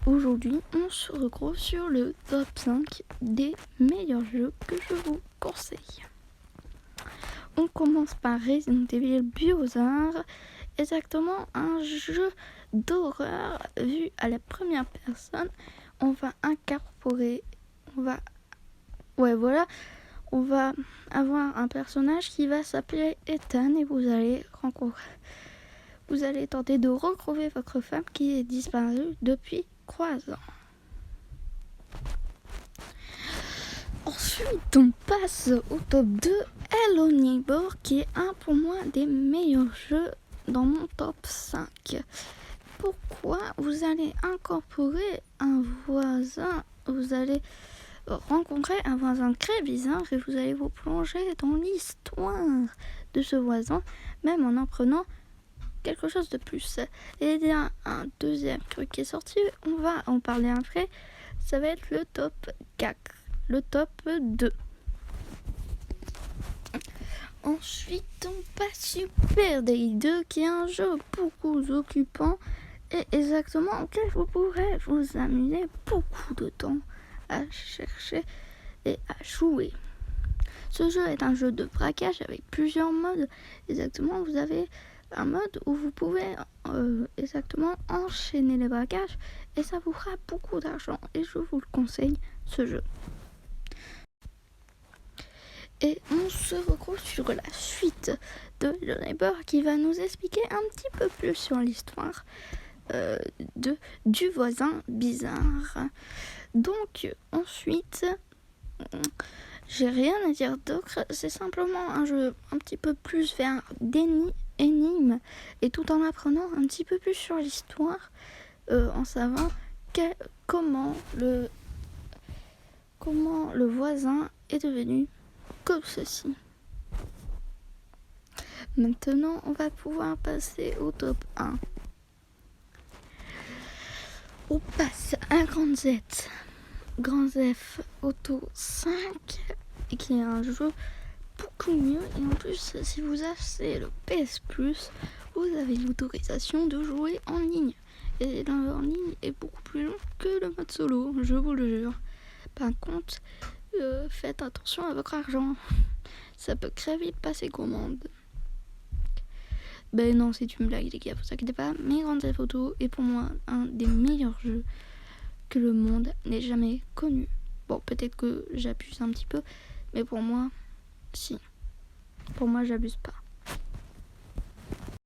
Aujourd'hui, on se retrouve sur le top 5 des meilleurs jeux que je vous conseille. On commence par Resident Evil Biohazard, exactement un jeu d'horreur vu à la première personne. On va incorporer, on va avoir un personnage qui va s'appeler Ethan et vous allez tenter de retrouver votre femme qui est disparue depuis 3 ans. Ensuite, on passe au top 2, Hello Neighbor, qui est pour moi des meilleurs jeux dans mon top 5. Pourquoi? Vous allez incorporer un voisin, vous allez rencontrer un voisin très bizarre et vous allez vous plonger dans l'histoire de ce voisin, même en apprenant quelque chose de plus. Et il y a un deuxième truc qui est sorti, on va en parler après, ça va être le top 4, le top 2. Ensuite, on passe Super Day 2, qui est un jeu beaucoup occupant et exactement auquel vous pourrez vous amuser beaucoup de temps à chercher et à jouer. Ce jeu est un jeu de braquage avec plusieurs modes. Exactement, vous avez un mode où vous pouvez exactement enchaîner les braquages et ça vous fera beaucoup d'argent et je vous le conseille, ce jeu. Et on se retrouve sur la suite de Hello Neighbor qui va nous expliquer un petit peu plus sur l'histoire du voisin bizarre. Donc ensuite, j'ai rien à dire d'autre, c'est simplement un jeu un petit peu plus vers d'énigmes et tout en apprenant un petit peu plus sur l'histoire, en savant comment le voisin est devenu comme ceci. Maintenant, on va pouvoir passer au top 1. On passe à Grand Theft Auto 5, qui est un jeu beaucoup mieux. Et en plus, si vous achetez le PS Plus, vous avez l'autorisation de jouer en ligne. Et en ligne est beaucoup plus long que le mode solo, je vous le jure. Par contre, faites attention à votre argent. Ça peut très vite passer commande. Ben non, c'est une blague les gars, vous inquiétez pas. Mais Grand Theft Auto est pour moi un des meilleurs jeux que le monde n'ait jamais connu. Bon, peut-être que j'abuse un petit peu, mais pour moi, si. Pour moi, j'abuse pas.